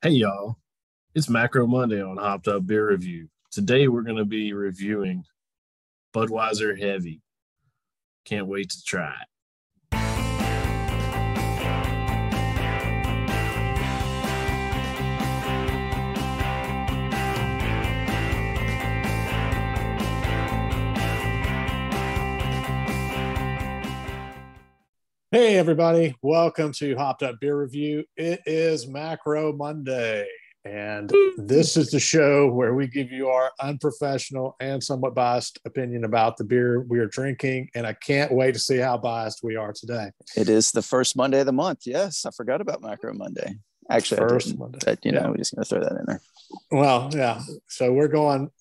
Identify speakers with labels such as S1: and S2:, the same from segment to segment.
S1: Hey y'all, it's Macro Monday on Hopped Up Beer Review. Today we're going to be reviewing Budweiser Heavy. Can't wait to try it.
S2: Hey everybody, welcome to Hopped Up Beer Review. It is Macro Monday, and this is the show where we give you our unprofessional and somewhat biased opinion about the beer we are drinking, and I can't wait to see how biased we are today.
S3: It is the first Monday of the month. Yes, I forgot about Macro Monday. Actually,
S2: first Monday.
S3: But, we're just going to throw that in there.
S2: Well, yeah. So we're going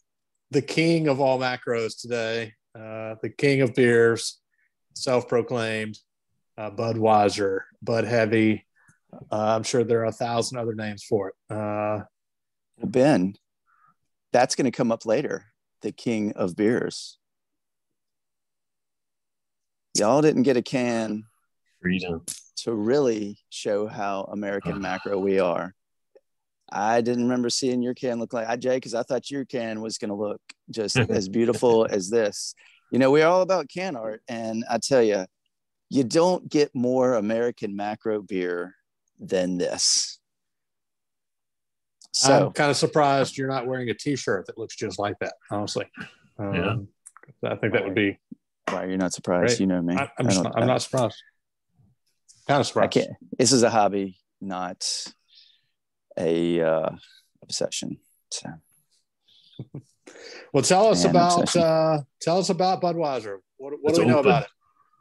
S2: the king of all macros today, the king of beers, self-proclaimed. Budweiser, Bud Heavy. I'm sure there are 1,000 other names for it.
S3: Ben, that's going to come up later. The king of beers. Y'all didn't get a can
S1: Freedom
S3: to really show how American macro we are. I didn't remember seeing your can look like Jay, because I thought your can was going to look just as beautiful as this. We're all about can art, and I tell you, you don't get more American macro beer than this. So
S2: I'm kind of surprised you're not wearing a T-shirt that looks just like that, honestly. I think that would be.
S3: Why you're not surprised?
S2: Great.
S3: You know me.
S2: I'm not surprised. Kind of surprised.
S3: I can't. This is a hobby, not a obsession. So.
S2: Well, tell us about Budweiser. What do we know about it?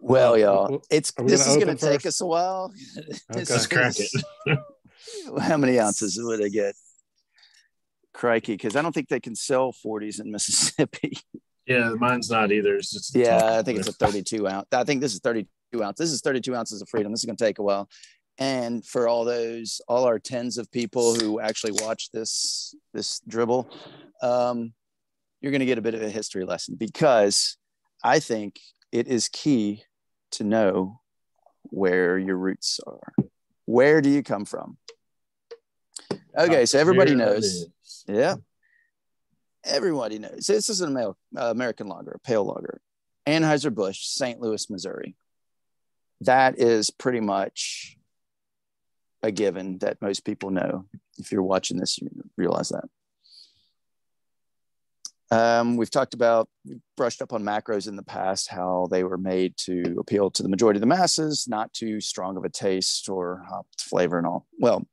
S3: Well, y'all, this is going to take us a while.
S1: Let's crack it.
S3: How many ounces would they get? Crikey, because I don't think they can sell 40s in Mississippi.
S1: Yeah, mine's not either. It's just
S3: I think it's a 32 ounce. I think this is 32 ounces. This is 32 ounces of freedom. This is going to take a while. And for all our tens of people who actually watch this dribble, you're going to get a bit of a history lesson, because I think it is key to know where your roots are. Where do you come from? Okay, so everybody knows. Yeah. Everybody knows. This is an American lager, a pale lager. Anheuser-Busch, St. Louis, Missouri. That is pretty much a given that most people know. If you're watching this, you realize that. We've brushed up on macros in the past, how they were made to appeal to the majority of the masses, not too strong of a taste or hopped flavor and all. Well,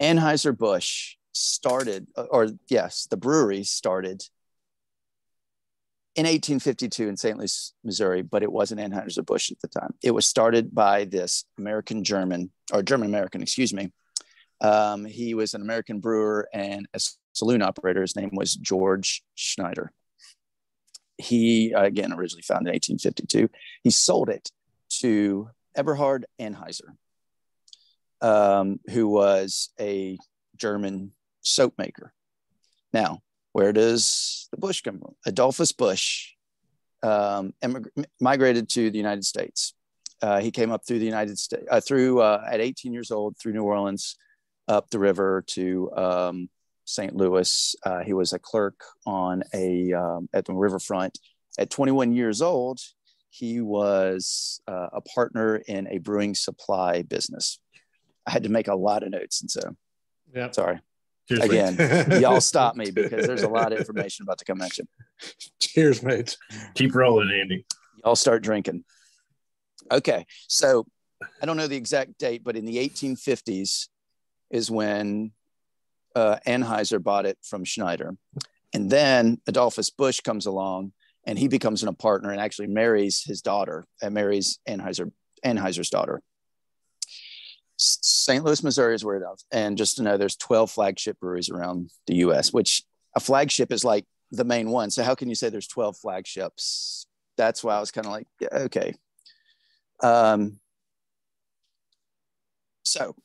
S3: Anheuser-Busch the brewery started in 1852 in St. Louis, Missouri, but it wasn't Anheuser-Busch at the time. It was started by this German-American, excuse me. He was an American brewer and a saloon operator. His name was George Schneider. He, again, originally founded in 1852. He sold it to Eberhard Anheuser, who was a German soap maker. Now, where does the Busch come from? Adolphus Busch migrated to the United States. He came up through the United States, at 18 years old, through New Orleans, up the river to St. Louis. He was a clerk at the riverfront. At 21 years old, he was a partner in a brewing supply business. I had to make a lot of notes, and so sorry. Cheers, again, y'all stop me, because there's a lot of information about to come at you.
S2: Cheers, mates.
S1: Keep rolling, Andy.
S3: Y'all start drinking. Okay, so I don't know the exact date, but in the 1850s is when Anheuser bought it from Schneider. And then Adolphus Busch comes along, and he becomes a partner and actually marries his daughter, and marries Anheuser's daughter. St. Louis, Missouri is where it is. And just to know, there's 12 flagship breweries around the U.S., which a flagship is like the main one. So how can you say there's 12 flagships? That's why I was kind of like, yeah, okay. So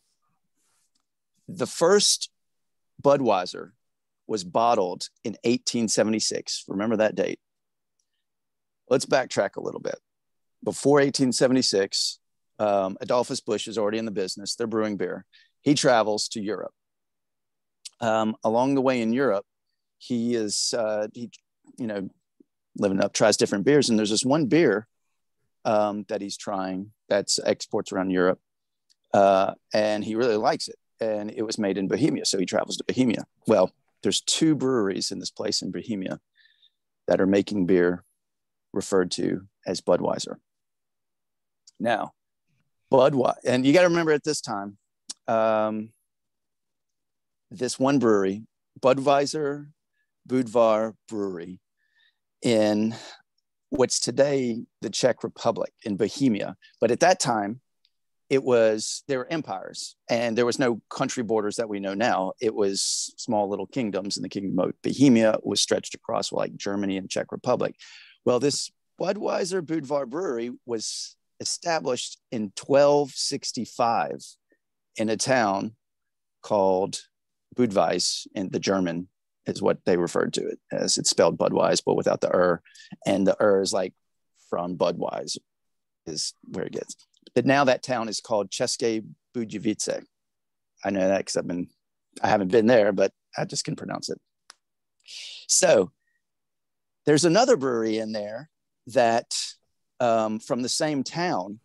S3: the first Budweiser was bottled in 1876. Remember that date. Let's backtrack a little bit. Before 1876, Adolphus Busch is already in the business. They're brewing beer. he travels to Europe. Along the way in Europe, he is, living up, tries different beers. And there's this one beer that he's trying that's exports around Europe. And he really likes it. And it was made in Bohemia. So he travels to Bohemia. Well, there's 2 breweries in this place in Bohemia that are making beer referred to as Budweiser. Now, Budweiser, and you got to remember at this time, this one brewery, Budweiser Budvar Brewery, in what's today the Czech Republic in Bohemia. But at that time, they were empires, and there was no country borders that we know now. It was small little kingdoms, and the kingdom of Bohemia was stretched across like Germany and Czech Republic. Well, this Budweiser Budvar Brewery was established in 1265 in a town called Budweis, and the German is what they referred to it as. It's spelled Budweis, but without the and the is like from Budweis is where it gets. But now that town is called České Budějovice. I know that because I haven't been there, but I just can pronounce it. So there's another brewery in there that from the same town,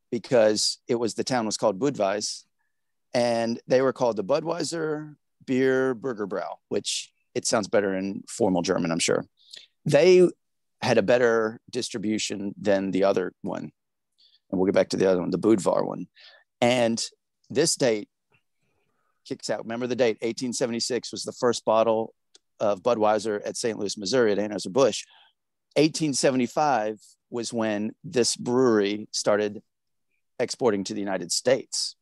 S3: because the town was called Budweis, and they were called the Budweiser Bier Burgerbrau, which it sounds better in formal German, I'm sure. They had a better distribution than the other one. And we'll get back to the other one, the Budvar one. And this date kicks out. Remember the date, 1876 was the first bottle of Budweiser at St. Louis, Missouri at Anheuser-Busch. 1875 was when this brewery started exporting to the United States.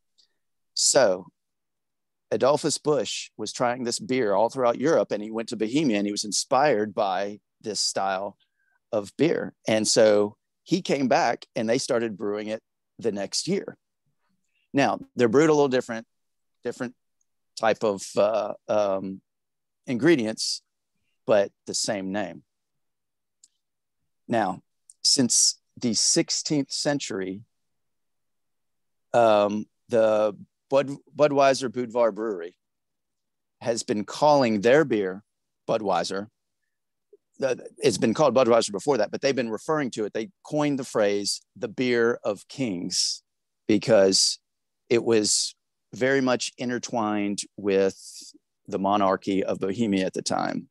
S3: So Adolphus Busch was trying this beer all throughout Europe, and he went to Bohemia, and he was inspired by this style of beer. And so he came back, and they started brewing it the next year. Now, they're brewed a little different type of ingredients, but the same name. Now, since the 16th century, the Budweiser Budvar Brewery has been calling their beer Budweiser. It's been called Budweiser before that, but they've been referring to it. They coined the phrase the beer of kings because it was very much intertwined with the monarchy of Bohemia at the time.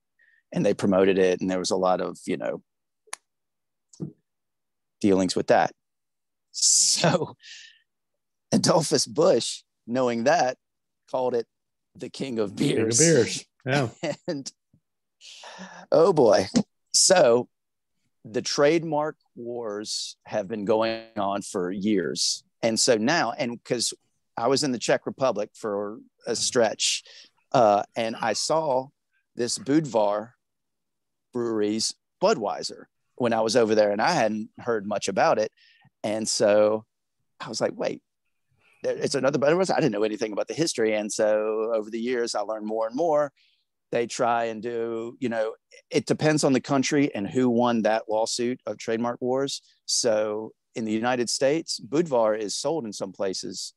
S3: And they promoted it, and there was a lot of, dealings with that. So Adolphus Busch, knowing that, called it the king of beers.
S2: King of beers. Yeah.
S3: And oh boy. So the trademark wars have been going on for years. And so now, and because I was in the Czech Republic for a stretch, and I saw this Budvar brewery's Budweiser when I was over there, and I hadn't heard much about it. And so I was like, wait, it's another Budweiser. I didn't know anything about the history. And so over the years, I learned more and more. They try and do, it depends on the country and who won that lawsuit of trademark wars. So in the United States, Budvar is sold in some places,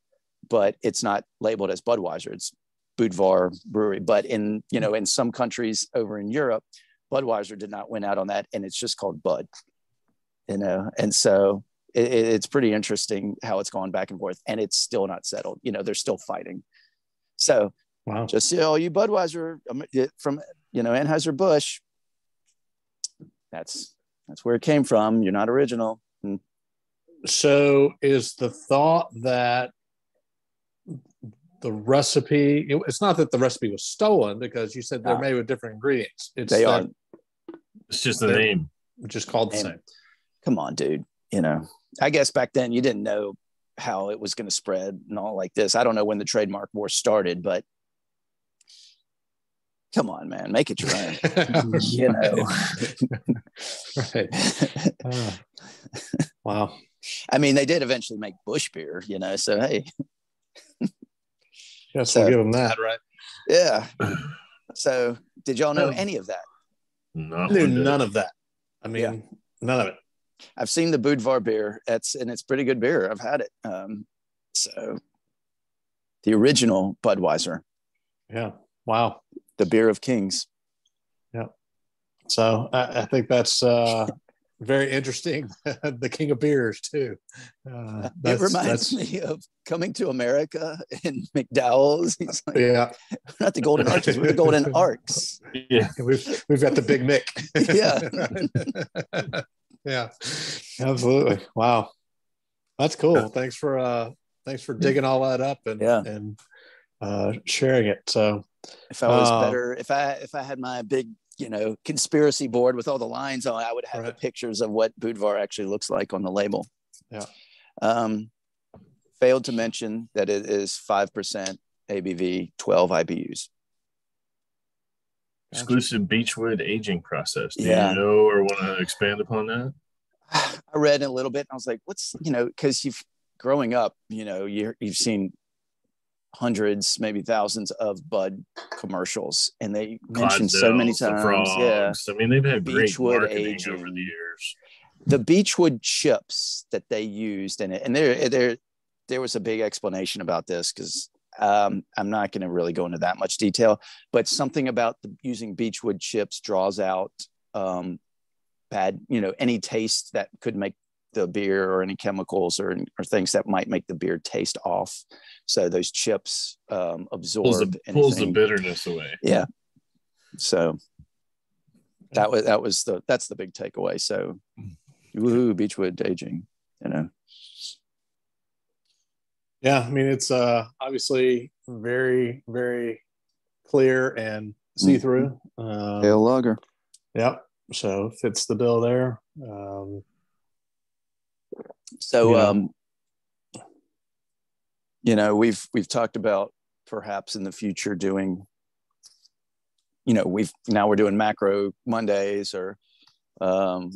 S3: but it's not labeled as Budweiser. It's Budvar Brewery. But in some countries over in Europe, Budweiser did not win out on that, and it's just called Bud. And so it's pretty interesting how it's gone back and forth, and it's still not settled. They're still fighting. So
S2: wow.
S3: Just you Budweiser from Anheuser-Busch, that's where it came from. You're not original.
S2: So is the thought that the recipe, it's not that the recipe was stolen, because you said they're made with different ingredients.
S1: It's just the name.
S2: Just called the same.
S3: Come on, dude. I guess back then you didn't know how it was going to spread and all like this. I don't know when the trademark war started, but come on, man, make it your own.
S2: Right. Wow.
S3: I mean, they did eventually make Busch beer, so hey.
S2: Yes, we'll give them that, right?
S3: Yeah. So did y'all know any of that?
S2: No, I knew none of that. I mean, none of it.
S3: I've seen the Budvar beer. It's pretty good beer. I've had it. So the original Budweiser.
S2: Yeah. Wow.
S3: The beer of kings.
S2: Yeah. So I think that's very interesting. The king of beers too.
S3: It reminds me of Coming to America and McDowell's. He's like,
S2: yeah,
S3: we're not the Golden Arches, we're the Golden Arcs.
S1: Yeah,
S2: we've got the Big Mick.
S3: Yeah.
S2: Yeah, absolutely. Wow, that's cool. Thanks for digging all that up and sharing it. So
S3: if I was better, if I had my big, conspiracy board with all the lines on, I would have the pictures of what Budvar actually looks like on the label.
S2: Yeah.
S3: Failed to mention that it is 5% ABV, 12 IBUs.
S1: Exclusive Beechwood aging process. Do you know or want to expand upon that?
S3: I read a little bit and I was like, what's, because growing up, you've seen hundreds, maybe thousands of Bud commercials, and they mentioned so many times.
S1: Frogs. I mean, they've had
S3: Beechwood
S1: great marketing
S3: aging
S1: over the years.
S3: The Beechwood chips that they used in it, and there was a big explanation about this because I'm not going to really go into that much detail, but something about using Beechwood chips draws out bad, any taste that could make the beer, or any chemicals or things that might make the beer taste off. So those chips absorb
S1: pulls the bitterness away.
S3: Yeah. So that's the big takeaway. So woohoo, Beechwood aging,
S2: Yeah, I mean, it's obviously very, very clear and see-through.
S3: Pale lager.
S2: Yep. So fits the bill there.
S3: We've talked about perhaps in the future doing, we're doing macro Mondays, or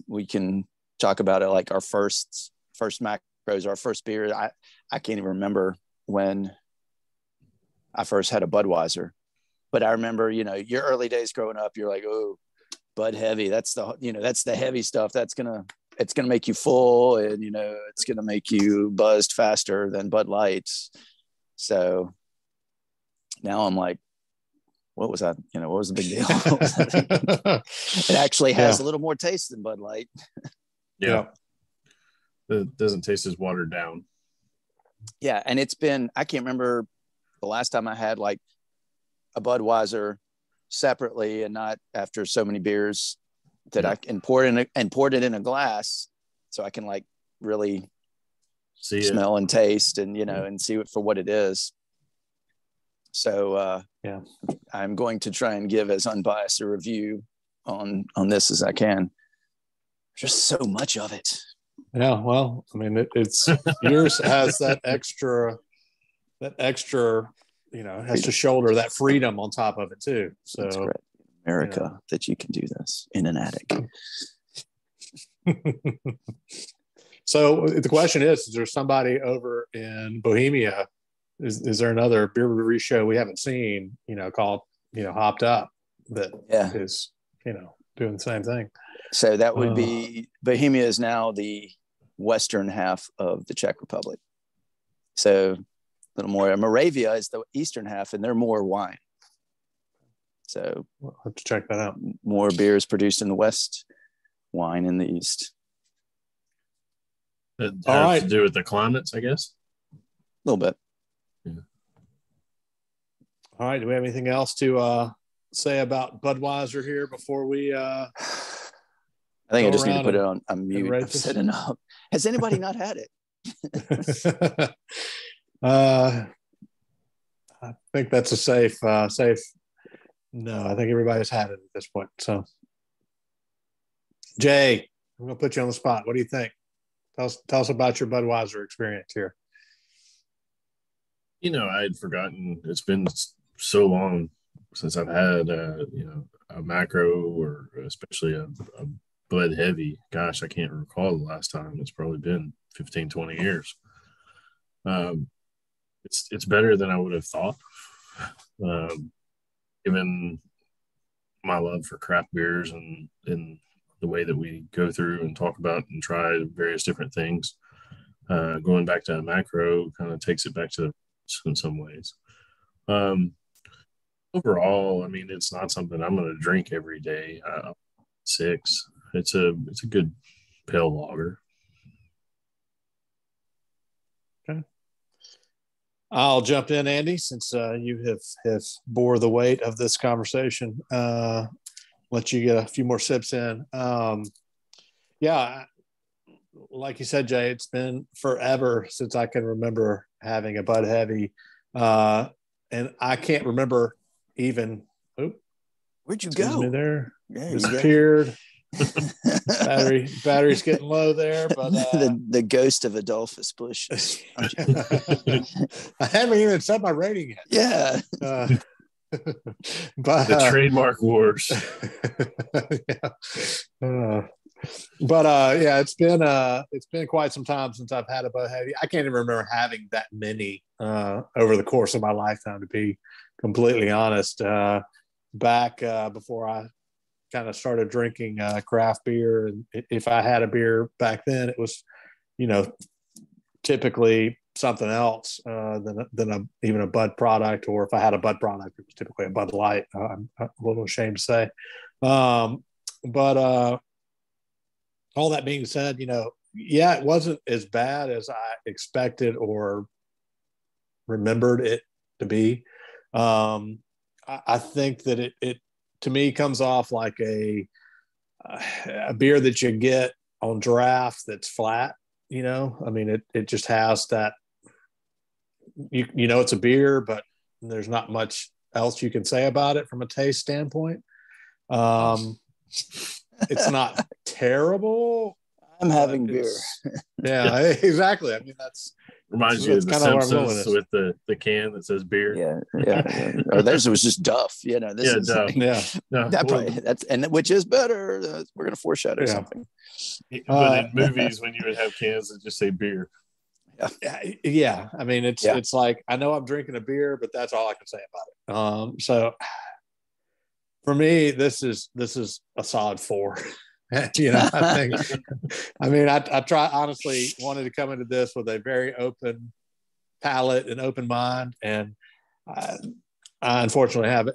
S3: we can talk about it like our first macros, our first beer. I can't even remember when I first had a Budweiser, but I remember, your early days growing up, you're like, oh, Bud Heavy. That's the heavy stuff. It's going to make you full, and, it's going to make you buzzed faster than Bud Lights. So now I'm like, what was that? What was the big deal? It actually has a little more taste than Bud Light.
S1: Yeah. It doesn't taste as watered down.
S3: Yeah. And I can't remember the last time I had like a Budweiser separately and not after so many beers that I can poured it in a glass, so I can like really smell and taste and and see it for what it is. So I'm going to try and give as unbiased a review on this as I can. Just so much of it.
S2: Yeah, well, I mean, it's yours has that extra, has to shoulder that freedom on top of it too. So
S3: that's great. America, that you can do this in an attic.
S2: So the question is there somebody over in Bohemia? Is there another beer review show we haven't seen, called, Hopped Up, that is, doing the same thing?
S3: So that would be, Bohemia is now the western half of the Czech Republic. So a little more. Moravia is the eastern half, and they're more wine. So
S2: we'll have to check that out.
S3: More beers produced in the west, wine in the east.
S1: It has to do with the climates, I guess.
S3: A little bit.
S2: Yeah. All right. Do we have anything else to say about Budweiser here before we?
S3: I think I just need to put it on mute. I've said enough. Has anybody not had it?
S2: I think that's a safe. No, I think everybody's had it at this point. So, Jay, I'm going to put you on the spot. What do you think? Tell us about your Budweiser experience here.
S1: I had forgotten. It's been so long since I've had, a macro, or especially a Bud Heavy. Gosh, I can't recall the last time. It's probably been 15, 20 years. It's better than I would have thought. Given my love for craft beers and the way that we go through and talk about and try various different things, going back to a macro kind of takes it back to in some ways. Um, Overall, I mean, it's not something I'm going to drink every day. 6. It's a good pale lager.
S2: Okay. I'll jump in, Andy, since you have bore the weight of this conversation. Let you get a few more sips in. Yeah, like you said, Jay, it's been forever since I can remember having a Bud Heavy, and I can't remember even.
S3: Where'd you
S2: Excuse
S3: go?
S2: me there.
S3: Yeah,
S2: disappeared. Battery's getting low there, but
S3: the ghost of Adolphus Busch.
S2: I haven't even set my rating yet.
S3: Yeah.
S2: But
S1: the trademark wars.
S2: Yeah. Yeah, it's been quite some time since I've had a Bud Heavy. I can't even remember having that many over the course of my lifetime, to be completely honest. Back before I kind of started drinking craft beer, and if I had a beer back then, it was, typically something else than even a Bud product, or if I had a Bud product, it was typically a Bud Light. I'm a little ashamed to say, but all that being said, yeah, it wasn't as bad as I expected or remembered it to be. I think that it to me comes off like a beer that you get on draft that's flat. I mean, it just has that. It's a beer, but there's not much else you can say about it from a taste standpoint. It's not terrible.
S3: I'm having beer.
S2: Yeah, exactly. I mean, that's
S1: reminds you of the Simpsons with the can that says beer.
S3: Yeah. Or theirs was just Duff. This is
S1: Duff.
S3: Which is better. We're going to foreshadow something.
S1: But in movies, when you would have cans that just say beer.
S2: Yeah. I mean, it's like, I know I'm drinking a beer, but that's all I can say about it. So for me, this is a solid 4. I think, I honestly wanted to come into this with a very open palate and open mind. And I unfortunately have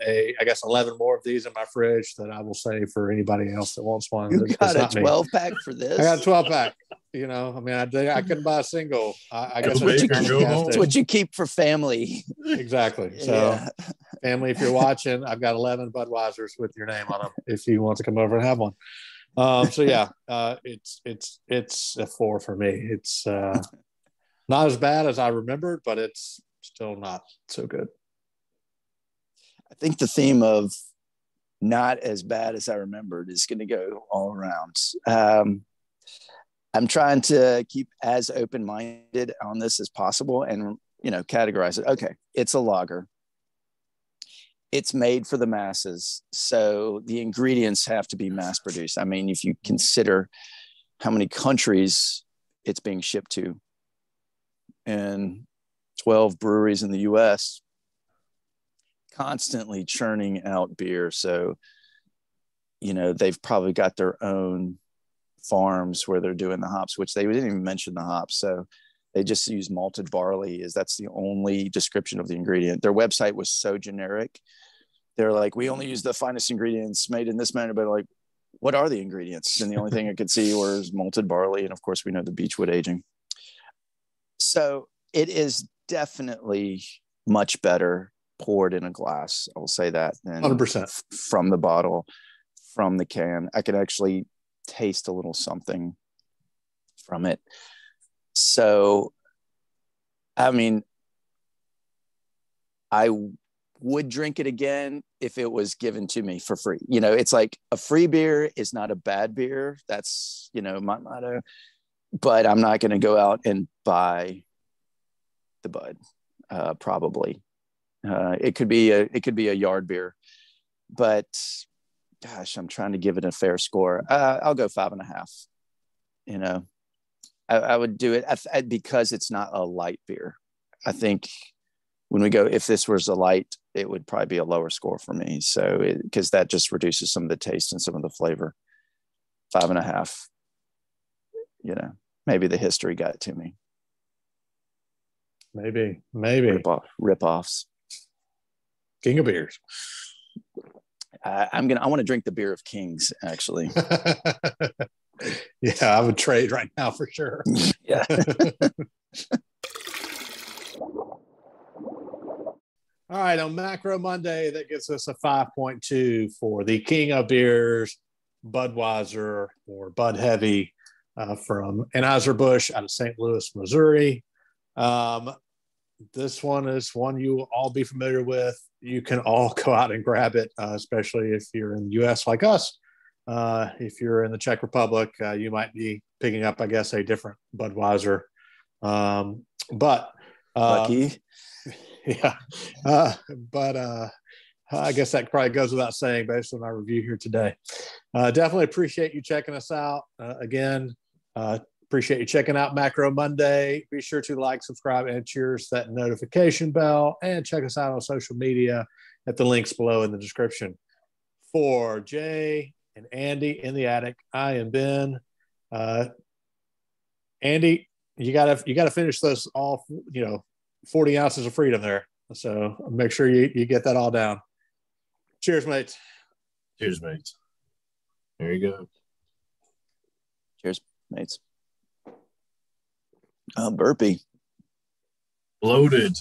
S2: 11 more of these in my fridge that I will save for anybody else that wants one.
S3: You got a 12 pack for this?
S2: I got a 12 pack. I couldn't buy a single. I guess
S3: it's what you keep for family.
S2: Exactly. So family, if you're watching, I've got 11 Budweisers with your name on them if you want to come over and have one. It's a 4 for me. It's not as bad as I remembered, but it's still not so good.
S3: I think the theme of not as bad as I remembered is going to go all around. I'm trying to keep as open-minded on this as possible and, categorize it. Okay, it's a lager. It's made for the masses. So the ingredients have to be mass produced. I mean, if you consider how many countries it's being shipped to and 12 breweries in the US, constantly churning out beer. So, they've probably got their own farms where they're doing the hops, which they didn't even mention the hops. So they just use malted barley that's the only description of the ingredient. Their website was so generic. They're like, we only use the finest ingredients made in this manner, but like, what are the ingredients? And the only thing I could see was malted barley. And of course we know the Beechwood aging. So it is definitely much better poured in a glass. I will say that. Than
S2: 100%
S3: from the bottle, from the can. I could actually taste a little something from it. So, I mean, I would drink it again if it was given to me for free. It's like a free beer is not a bad beer. That's, my motto. But I'm not going to go out and buy the Bud, probably. It could be a yard beer, but gosh, I'm trying to give it a fair score. I'll go 5.5. I would do it because it's not a light beer. I think when we go, if this was a light, it would probably be a lower score for me. So because that just reduces some of the taste and some of the flavor. 5.5. Maybe the history got to me.
S2: Maybe.
S3: Rip-offs.
S2: King of beers.
S3: I want to drink the beer of kings, actually.
S2: Yeah, I would trade right now for sure.
S3: Yeah.
S2: All right, on Macro Monday, that gets us a 5.2 for the king of beers, Budweiser or Bud Heavy from Anheuser-Busch out of St. Louis, Missouri. This one is one you will all be familiar with. You can all go out and grab it, especially if you're in the U.S. like us. If you're in the Czech Republic, you might be picking up, I guess, a different Budweiser.
S3: Lucky.
S2: Yeah. But I guess that probably goes without saying based on our review here today. Definitely appreciate you checking us out. Again, appreciate you checking out Macro Monday. Be sure to like, subscribe, and cheers that notification bell. And check us out on social media at the links below in the description. For Jay and Andy in the attic, I am Ben. Andy, you gotta finish those all, 40 ounces of freedom there. So make sure you get that all down. Cheers, mates.
S1: Cheers, mates. There you go.
S3: Cheers, mates. Burpee.
S1: Bloated.